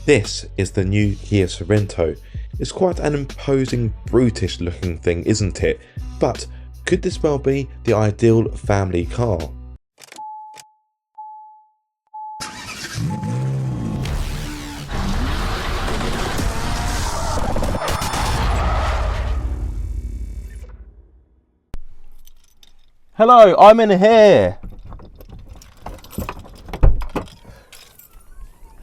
This is the new Kia Sorento. It's quite an imposing, brutish looking thing, isn't it? But could this well be the ideal family car? Hello, I'm in here.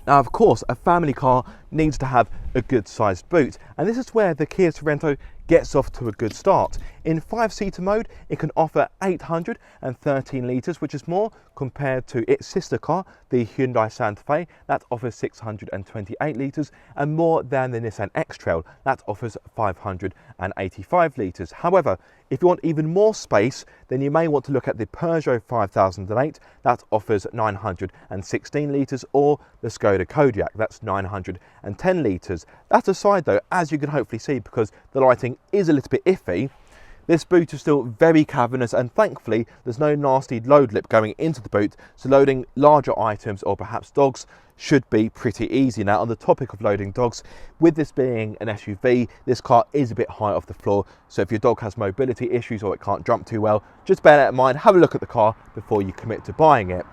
Now, of course, a family car needs to have a good sized boot, and this is where the Kia Sorento gets off to a good start. In 5-seater mode, it can offer 813 litres, which is more compared to its sister car, the Hyundai Santa Fe, that offers 628 litres, and more than the Nissan X-Trail, that offers 585 litres. However, if you want even more space, then you may want to look at the Peugeot 5008, that offers 916 litres, or the Skoda Kodiaq, that's 910 litres. That aside though, as you can hopefully see, because the lighting is a little bit iffy, this boot is still very cavernous, and thankfully there's no nasty load lip going into the boot, so loading larger items or perhaps dogs should be pretty easy. Now, on the topic of loading dogs, with this being an SUV, this car is a bit high off the floor, so if your dog has mobility issues or it can't jump too well, just bear that in mind. Have a look at the car before you commit to buying it.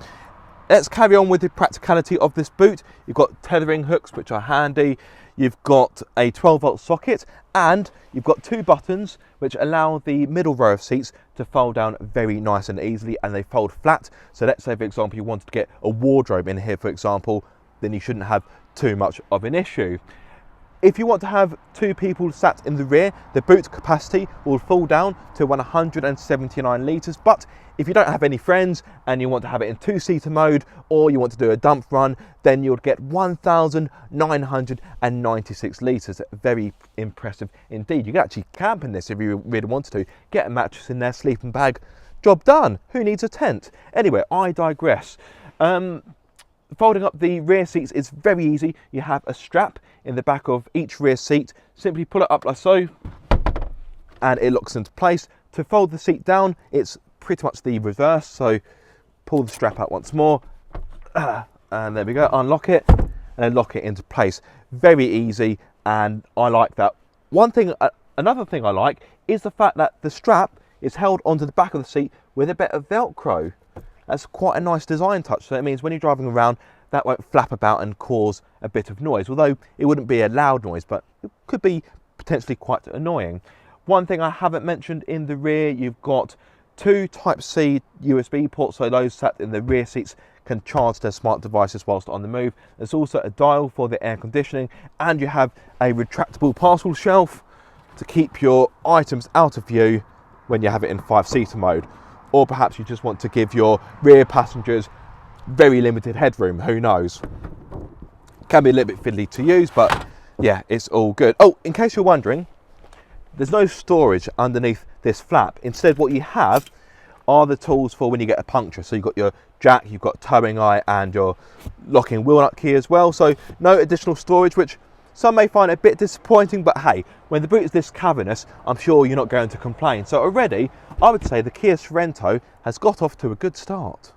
Let's carry on with the practicality of this boot. You've got tethering hooks, which are handy. You've got a 12-volt socket, and you've got 2 buttons which allow the middle row of seats to fold down very nice and easily, and they fold flat. So let's say, for example, you wanted to get a wardrobe in here, for example, then you shouldn't have too much of an issue. If you want to have 2 people sat in the rear, the boot capacity will fall down to 179 litres, but if you don't have any friends and you want to have it in 2-seater mode, or you want to do a dump run, then you'll get 1,996 litres. Very impressive indeed. You can actually camp in this if you really wanted to. Get a mattress in there, sleeping bag, job done. Who needs a tent? Anyway, I digress. Folding up the rear seats is very easy. You have a strap in the back of each rear seat. Simply pull it up like so, and it locks into place. To fold the seat down, it's pretty much the reverse. So pull the strap out once more, and there we go. Unlock it, and then lock it into place. Very easy, and I like that. Another thing I like is the fact that the strap is held onto the back of the seat with a bit of Velcro. That's quite a nice design touch, so it means when you're driving around, that won't flap about and cause a bit of noise, although it wouldn't be a loud noise, but it could be potentially quite annoying. One thing I haven't mentioned, in the rear, you've got 2 Type-C USB ports, so those sat in the rear seats can charge their smart devices whilst on the move. There's also a dial for the air conditioning, and you have a retractable parcel shelf to keep your items out of view when you have it in 5-seater mode. Or perhaps you just want to give your rear passengers very limited headroom, who knows. Can be a little bit fiddly to use, but yeah, it's all good. Oh, in case you're wondering, there's no storage underneath this flap. Instead, what you have are the tools for when you get a puncture. So you've got your jack, you've got towing eye, and your locking wheel nut key as well. So no additional storage, which some may find a bit disappointing, but hey, when the boot is this cavernous, I'm sure you're not going to complain. So already, I would say the Kia Sorento has got off to a good start.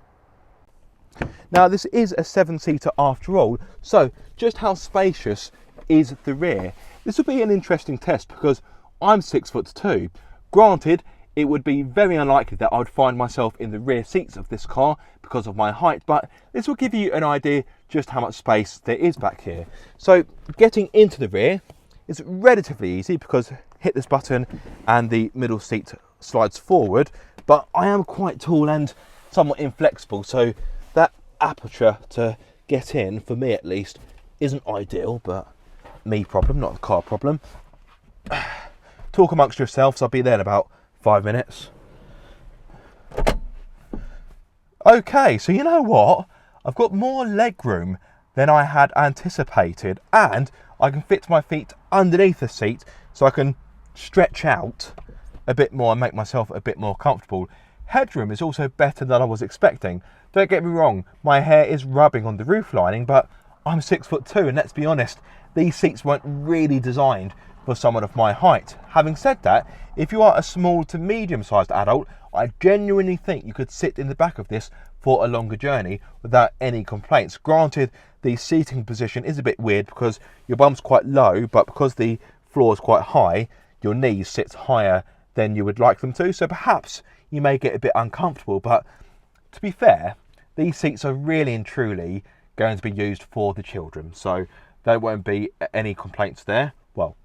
Now, this is a 7-seater after all, so just how spacious is the rear? This will be an interesting test because I'm 6'2". Granted, it would be very unlikely that I would find myself in the rear seats of this car because of my height, but this will give you an idea just how much space there is back here. So getting into the rear is relatively easy because hit this button and the middle seat slides forward, but I am quite tall and somewhat inflexible, so that aperture to get in, for me at least, isn't ideal, but me problem, not the car problem. Talk amongst yourselves, I'll be there in about 5 minutes. Okay, so you know what? I've got more leg room than I had anticipated, and I can fit my feet underneath the seat so I can stretch out a bit more and make myself a bit more comfortable. Headroom is also better than I was expecting. Don't get me wrong, my hair is rubbing on the roof lining, but I'm 6'2", and let's be honest, these seats weren't really designed for someone of my height. Having said that, if you are a small to medium sized adult, I genuinely think you could sit in the back of this for a longer journey without any complaints. Granted, the seating position is a bit weird because your bum's quite low, but because the floor is quite high, your knees sit higher than you would like them to, so perhaps you may get a bit uncomfortable. But to be fair, these seats are really and truly going to be used for the children, so there won't be any complaints there. Well,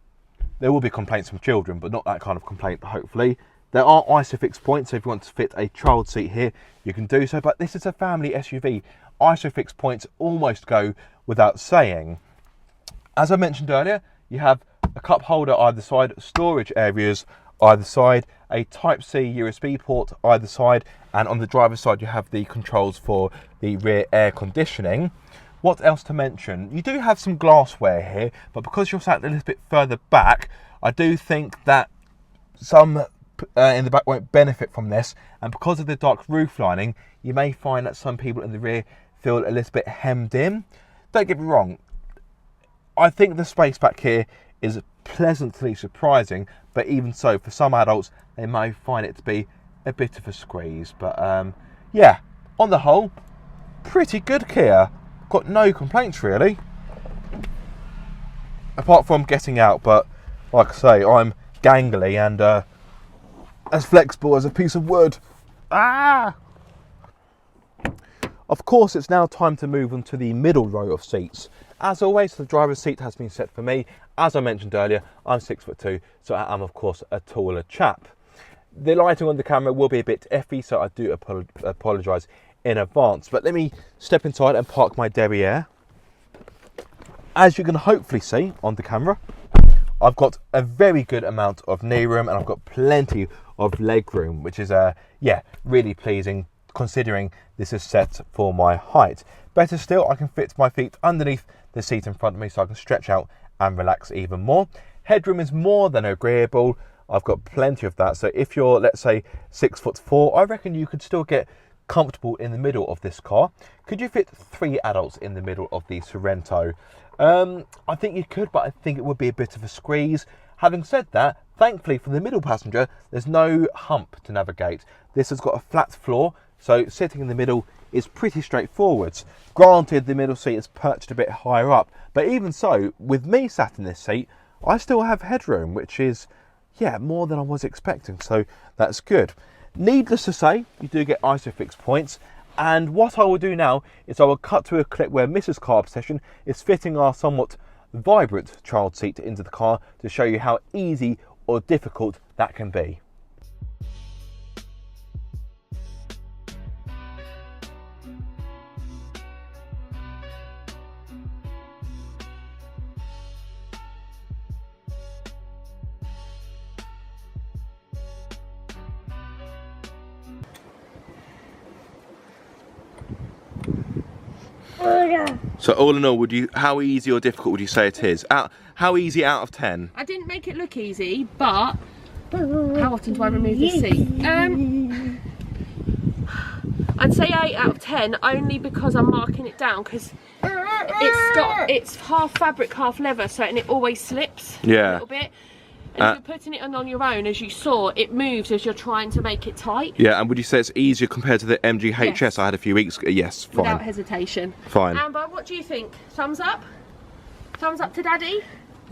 there will be complaints from children, but not that kind of complaint, hopefully. There are ISOFIX points, so if you want to fit a child seat here, you can do so, but this is a family SUV. ISOFIX points almost go without saying. As I mentioned earlier, you have a cup holder either side, storage areas either side, a Type-C USB port either side, and on the driver's side you have the controls for the rear air conditioning. What else to mention? You do have some glassware here, but because you're sat a little bit further back, I do think that some in the back won't benefit from this, and because of the dark roof lining, you may find that some people in the rear feel a little bit hemmed in. Don't get me wrong, I think the space back here is pleasantly surprising, but even so, for some adults, they may find it to be a bit of a squeeze. But yeah, on the whole, pretty good Kia. Got no complaints really, apart from getting out, but like I say, I'm gangly and as flexible as a piece of wood. Ah! Of course, it's now time to move on to the middle row of seats. As always, the driver's seat has been set for me. As I mentioned earlier, I'm 6'2", so I am of course a taller chap. The lighting on the camera will be a bit iffy, so I do apologise in advance. But let me step inside and park my derriere. As you can hopefully see on the camera, I've got a very good amount of knee room and I've got plenty of leg room, which is yeah, really pleasing considering this is set for my height. Better still, I can fit my feet underneath the seat in front of me so I can stretch out and relax even more. Headroom is more than agreeable. I've got plenty of that. So if you're, let's say, 6'4", I reckon you could still get comfortable in the middle of this car. Could you fit 3 adults in the middle of the Sorento? I think you could, but I think it would be a bit of a squeeze. Having said that, thankfully for the middle passenger, there's no hump to navigate. This has got a flat floor, so sitting in the middle is pretty straightforward. Granted, the middle seat is perched a bit higher up, but even so, with me sat in this seat, I still have headroom, which is, yeah, more than I was expecting, so that's good. Needless to say, you do get ISOFIX points, and what I will do now is I will cut to a clip where Mrs. Car Obsession is fitting our somewhat vibrant child seat into the car to show you how easy or difficult that can be. So all in all, how easy or difficult would you say it is? How easy out of 10? I didn't make it look easy, but how often do I remove this seat? I'd say 8 out of 10, only because I'm marking it down, because it's half fabric, half leather, so and it always slips a little bit. And if you're putting it on your own, as you saw, it moves as you're trying to make it tight. Yeah, and would you say it's easier compared to the MG HS yes. I had a few weeks ago? Yes, fine. Without hesitation. Fine. Amber, what do you think? Thumbs up? Thumbs up to Daddy?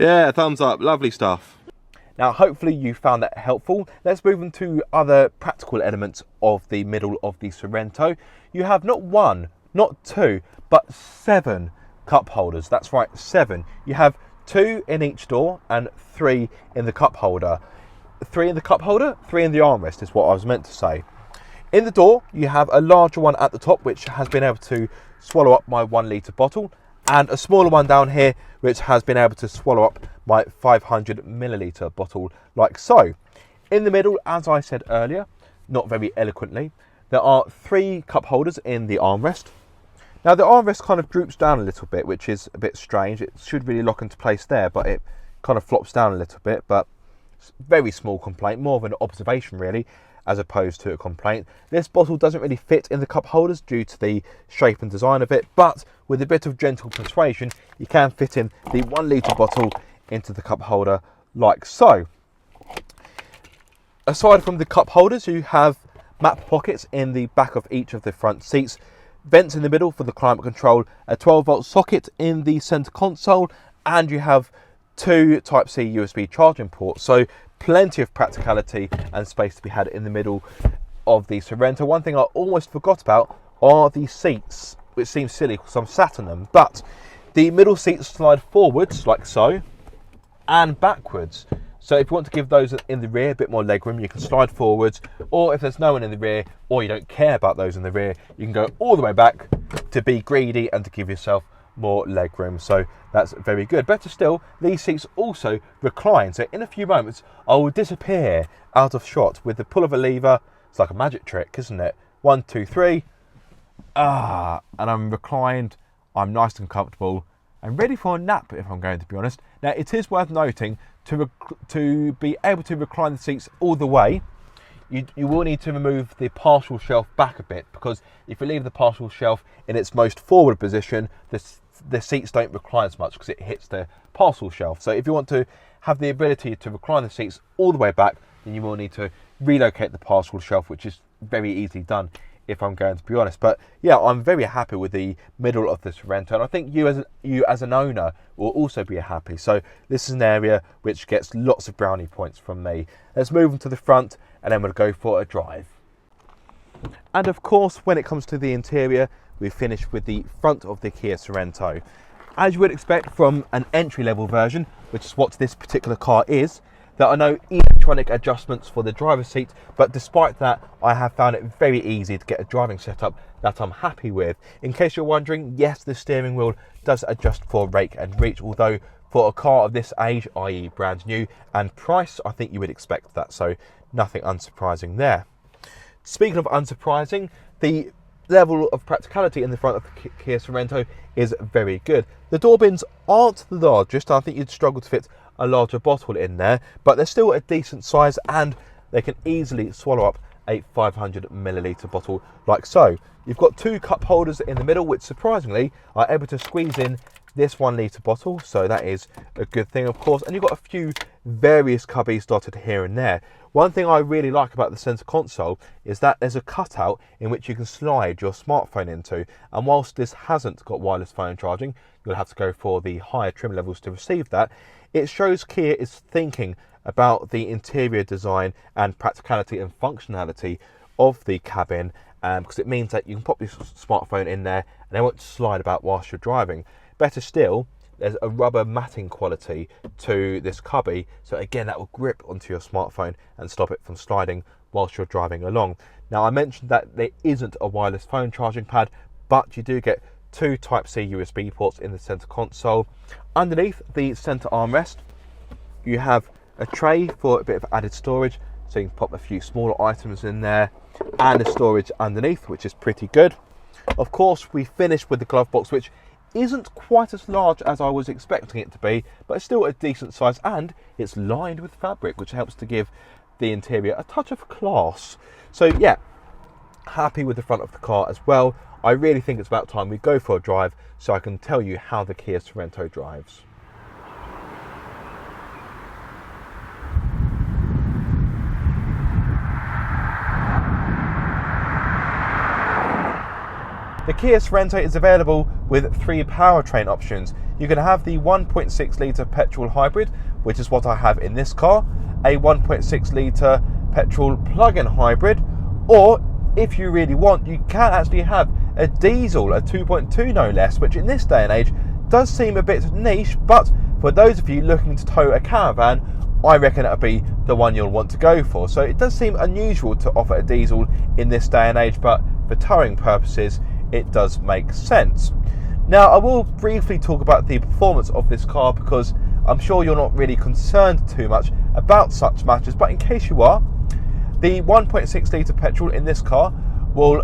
Yeah, thumbs up. Lovely stuff. Now, hopefully you found that helpful. Let's move on to other practical elements of the middle of the Sorento. You have not 1, not 2, but 7 cup holders. That's right, 7. You have 2 in each door and 3 in the cup holder. 3 in the cup holder, 3 in the armrest is what I was meant to say. In the door, you have a larger one at the top, which has been able to swallow up my 1 litre bottle, and a smaller one down here, which has been able to swallow up my 500 millilitre bottle, like so. In the middle, as I said earlier, not very eloquently, there are 3 cup holders in the armrest. Now the armrest kind of droops down a little bit, which is a bit strange. It should really lock into place there, but it kind of flops down a little bit, but it's a very small complaint, more of an observation really, as opposed to a complaint. This bottle doesn't really fit in the cup holders due to the shape and design of it, but with a bit of gentle persuasion, you can fit in the 1 litre bottle into the cup holder like so. Aside from the cup holders, you have map pockets in the back of each of the front seats, vents in the middle for the climate control, a 12-volt socket in the center console, and you have 2 Type-C USB charging ports. So plenty of practicality and space to be had in the middle of the Sorento. One thing I almost forgot about are the seats, which seems silly because I'm sat on them, but the middle seats slide forwards like so and backwards. So if you want to give those in the rear a bit more legroom, you can slide forwards, or if there's no one in the rear or you don't care about those in the rear, you can go all the way back to be greedy and to give yourself more legroom. So that's very good. Better still, these seats also recline, so in a few moments I will disappear out of shot with the pull of a lever. It's like a magic trick, isn't it? 1, 2, 3, and I'm reclined, I'm nice and comfortable and ready for a nap, if I'm going to be honest. Now it is worth noting, to be able to recline the seats all the way, you will need to remove the partial shelf back a bit, because if you leave the partial shelf in its most forward position, the seats don't recline as much because it hits the partial shelf. So if you want to have the ability to recline the seats all the way back, then you will need to relocate the partial shelf, which is very easily done, if I'm going to be honest. But yeah, I'm very happy with the middle of the Sorento, and I think you as an owner will also be happy. So this is an area which gets lots of brownie points from me. Let's move on to the front and then we'll go for a drive. And of course, when it comes to the interior, we finish with the front of the Kia Sorento. As you would expect from an entry-level version, which is what this particular car is, there are no electronic adjustments for the driver's seat, but despite that, I have found it very easy to get a driving setup that I'm happy with. In case you're wondering, yes, the steering wheel does adjust for rake and reach, although for a car of this age, i.e. brand new and price, I think you would expect that, so nothing unsurprising there. Speaking of unsurprising, the level of practicality in the front of the Kia Sorento is very good. The door bins aren't the largest. I think you'd struggle to fit a larger bottle in there, but they're still a decent size and they can easily swallow up a 500ml bottle like so. You've got 2 cup holders in the middle, which surprisingly are able to squeeze in this 1 litre bottle, so that is a good thing, of course. And you've got a few various cubbies dotted here and there. One thing I really like about the centre console is that there's a cutout in which you can slide your smartphone into, and whilst this hasn't got wireless phone charging, you'll have to go for the higher trim levels to receive that. It shows Kia is thinking about the interior design and practicality and functionality of the cabin, because it means that you can pop your smartphone in there and it won't slide about whilst you're driving. Better still, there's a rubber matting quality to this cubby, so again that will grip onto your smartphone and stop it from sliding whilst you're driving along. Now I mentioned that there isn't a wireless phone charging pad, but you do get 2 Type-C USB ports in the center console. Underneath the center armrest, you have a tray for a bit of added storage, so you can pop a few smaller items in there, and a storage underneath, which is pretty good. Of course, we finished with the glove box, which isn't quite as large as I was expecting it to be, but it's still a decent size, and it's lined with fabric, which helps to give the interior a touch of class. So yeah, happy with the front of the car as well. I really think it's about time we go for a drive so I can tell you how the Kia Sorento drives. The Kia Sorento is available with 3 powertrain options. You can have the 1.6 litre petrol hybrid, which is what I have in this car, a 1.6 litre petrol plug-in hybrid, or if you really want, you can actually have a diesel, a 2.2 no less, which in this day and age does seem a bit niche, but for those of you looking to tow a caravan, I reckon it'll be the one you'll want to go for. So it does seem unusual to offer a diesel in this day and age, but for towing purposes, it does make sense. Now, I will briefly talk about the performance of this car because I'm sure you're not really concerned too much about such matters, but in case you are, the 1.6 litre petrol in this car will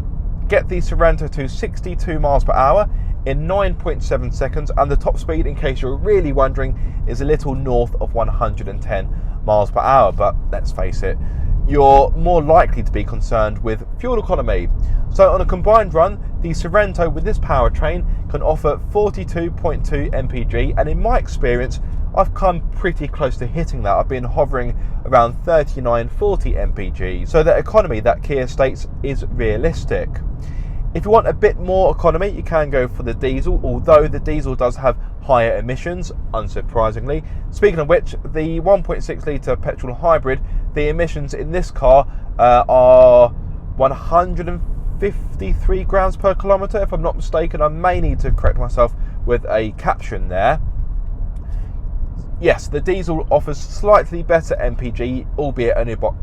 get the Sorento to 62 miles per hour in 9.7 seconds, and the top speed, in case you're really wondering, is a little north of 110 miles per hour. But let's face it, you're more likely to be concerned with fuel economy. So on a combined run, the Sorento with this powertrain can offer 42.2 mpg, and in my experience I've come pretty close to hitting that. I've been hovering around 39-40 mpg, so the economy that Kia states is realistic. If you want a bit more economy, you can go for the diesel, although the diesel does have higher emissions, unsurprisingly. Speaking of which, the 1.6 litre petrol hybrid, the emissions in this car are 153 grams per kilometre, if I'm not mistaken. I may need to correct myself with a caption there. Yes, the diesel offers slightly better MPG, albeit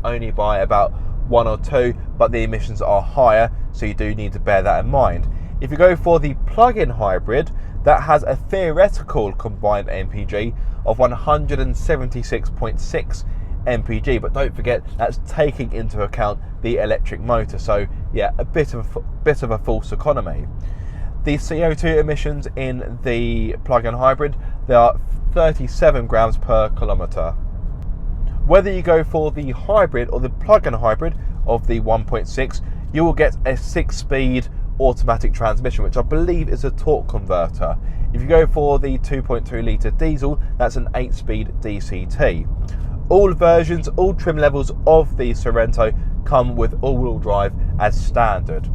only by about 1 or 2, but the emissions are higher, so you do need to bear that in mind. If you go for the plug-in hybrid, that has a theoretical combined MPG of 176.6 mpg, but don't forget that's taking into account the electric motor, so yeah, a bit of a false economy. The CO2 emissions in the plug-in hybrid, they are 37 grams per kilometre. Whether you go for the hybrid or the plug-in hybrid of the 1.6, you will get a 6-speed automatic transmission, which I believe is a torque converter. If you go for the 2.2 litre diesel, that's an 8-speed DCT. All versions, all trim levels of the Sorento come with all-wheel drive as standard,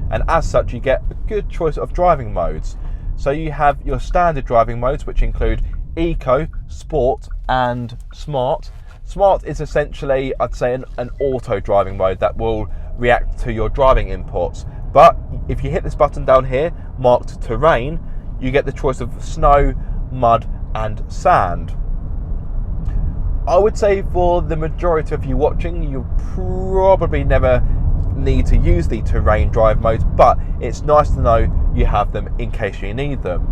and as such you get a good choice of driving modes. So you have your standard driving modes, which include Eco, Sport and Smart. Smart is essentially, I'd say, an auto driving mode that will react to your driving inputs. But if you hit this button down here, marked Terrain, you get the choice of snow, mud and sand. I would say for the majority of you watching, you'll probably never need to use the terrain drive modes, but it's nice to know you have them in case you need them.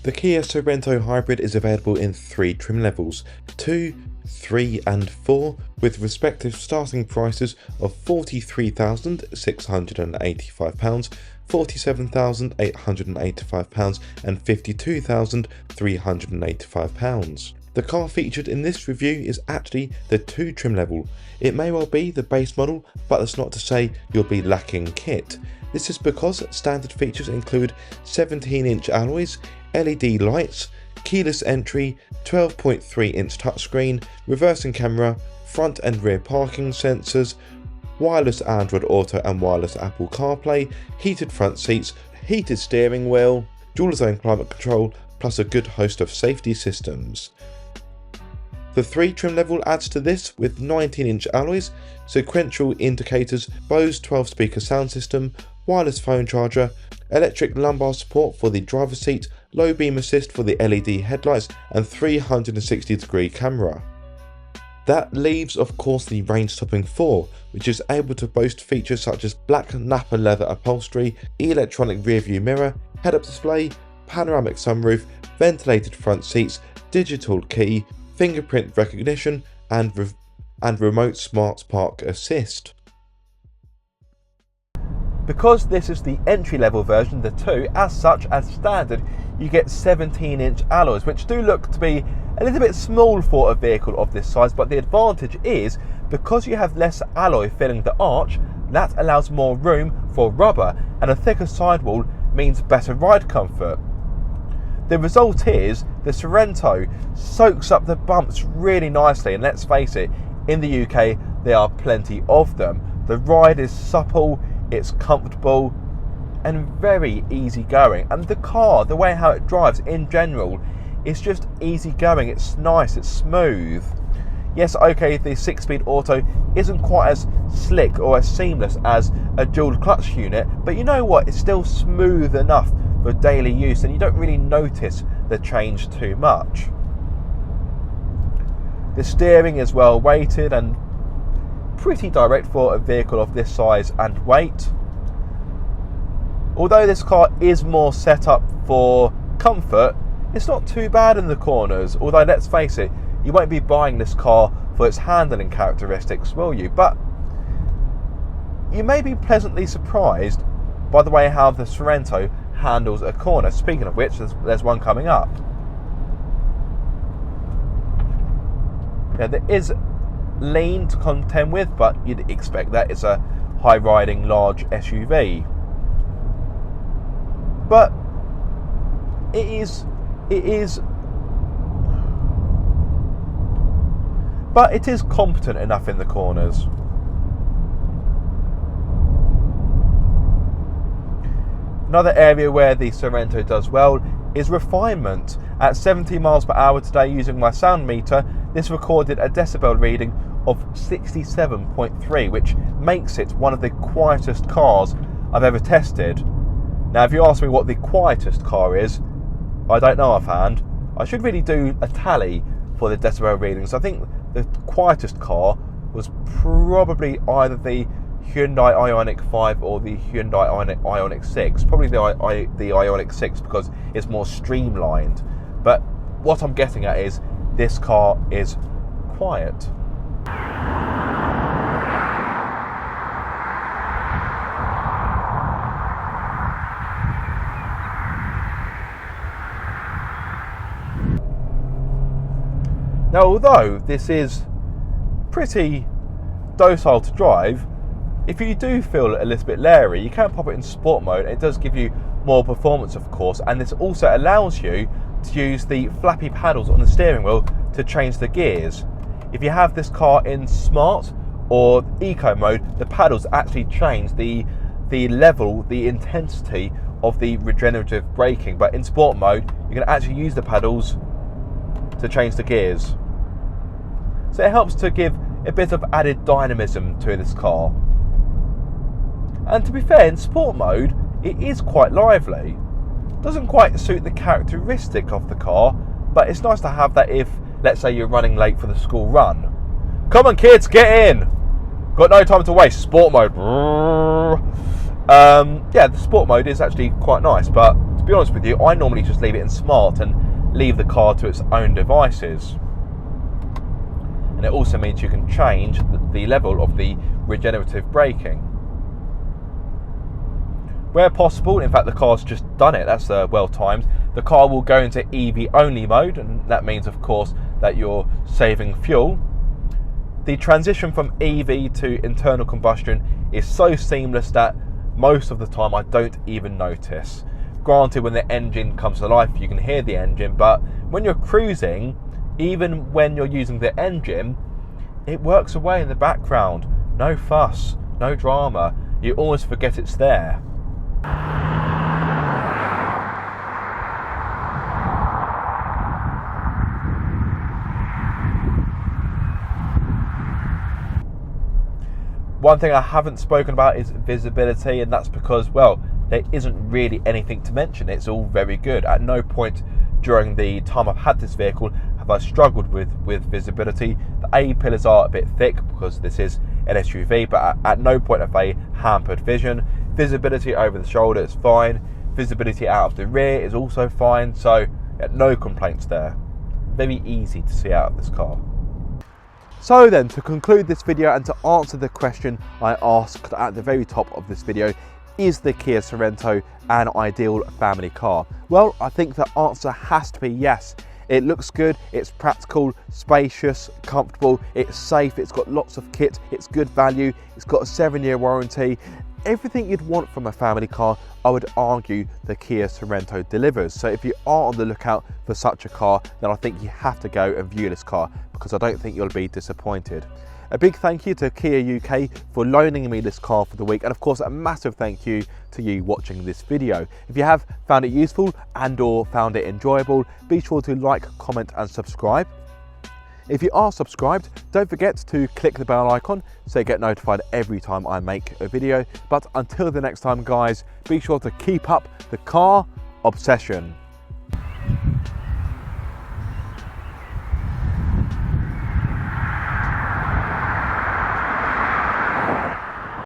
The Kia Sorento Hybrid is available in 3 trim levels, 2, 3 and 4, with respective starting prices of £43,685, £47,885 and £52,385. The car featured in this review is actually the 2 trim level. It may well be the base model, but that's not to say you'll be lacking kit. This is because standard features include 17-inch alloys, LED lights, keyless entry, 12.3-inch touchscreen, reversing camera, front and rear parking sensors, wireless Android Auto and wireless Apple CarPlay, heated front seats, heated steering wheel, dual zone climate control, plus a good host of safety systems. The 3 trim level adds to this with 19-inch alloys, sequential indicators, Bose 12-speaker sound system, wireless phone charger, electric lumbar support for the driver's seat, low beam assist for the LED headlights and 360-degree camera. That leaves of course the range topping 4, which is able to boast features such as black Nappa leather upholstery, electronic rear view mirror, head-up display, panoramic sunroof, ventilated front seats, digital key, fingerprint recognition and remote smart park assist. Because this is the entry-level version, the 2, as such, as standard, you get 17-inch alloys, which do look to be a little bit small for a vehicle of this size, but the advantage is, because you have less alloy filling the arch, that allows more room for rubber, and a thicker sidewall means better ride comfort. The result is, the Sorento soaks up the bumps really nicely, and let's face it, in the UK there are plenty of them. The ride is supple, it's comfortable and very easy going, and the car, the way how it drives in general, it's just easy going, it's nice, it's smooth. Yes, okay, the 6-speed auto isn't quite as slick or as seamless as a dual clutch unit, but you know what, it's still smooth enough for daily use and you don't really notice the change too much. The steering is well weighted and pretty direct for a vehicle of this size and weight. Although this car is more set up for comfort, it's not too bad in the corners, although let's face it, you won't be buying this car for its handling characteristics, will you? But you may be pleasantly surprised by the way how the Sorento handles a corner. Speaking of which, there's one coming up. Now there is lean to contend with, but you'd expect that it's a high riding large SUV. But it is, but it is competent enough in the corners. Another area where the Sorento does well is refinement. At 70 miles per hour today, using my sound meter, this recorded a decibel reading of 67.3, which makes it one of the quietest cars I've ever tested. Now, if you ask me what the quietest car is, I don't know offhand. I should really do a tally for the decibel readings. I think the quietest car was probably either the Hyundai Ioniq 5 or the Hyundai Ioniq 6. Probably the Ioniq 6 because it's more streamlined. But what I'm getting at is this car is quiet. Now, although this is pretty docile to drive, if you do feel a little bit leery, you can pop it in sport mode. It does give you more performance, of course, and this also allows you to use the flappy paddles on the steering wheel to change the gears. If you have this car in smart or eco mode, the paddles actually change the level, the intensity of the regenerative braking, but in sport mode, you can actually use the paddles to change the gears. So it helps to give a bit of added dynamism to this car. And to be fair, in sport mode, it is quite lively. Doesn't quite suit the characteristic of the car, but it's nice to have that if, let's say, you're running late for the school run. Come on, kids, get in! Got no time to waste. Sport mode. Yeah, the sport mode is actually quite nice, but to be honest with you, I normally just leave it in smart and leave the car to its own devices. And it also means you can change the level of the regenerative braking. Where possible, in fact the car's just done it, that's well timed, the car will go into EV only mode, and that means of course that you're saving fuel. The transition from EV to internal combustion is so seamless that most of the time I don't even notice. Granted, when the engine comes to life you can hear the engine, but when you're cruising, even when you're using the engine, it works away in the background. No fuss, no drama, you almost forget it's there. One thing I haven't spoken about is visibility, and that's because, well, there isn't really anything to mention. It's all very good. At no point during the time I've had this vehicle have I struggled with visibility. The A-pillars are a bit thick because this is an SUV, but at no point have they hampered vision. Visibility over the shoulder is fine. Visibility out of the rear is also fine, so no complaints there. Very easy to see out of this car. So then, to conclude this video and to answer the question I asked at the very top of this video, is the Kia Sorento an ideal family car? Well, I think the answer has to be yes. It looks good, it's practical, spacious, comfortable, it's safe, it's got lots of kit, it's good value, it's got a 7-year warranty. Everything you'd want from a family car, I would argue the Kia Sorento delivers. So if you are on the lookout for such a car, then I think you have to go and view this car, because I don't think you'll be disappointed. A big thank you to Kia UK for loaning me this car for the week, and of course a massive thank you to you watching this video. If you have found it useful and or found it enjoyable, be sure to like, comment and subscribe. If you are subscribed, don't forget to click the bell icon so you get notified every time I make a video. But until the next time guys, be sure to keep up the car obsession.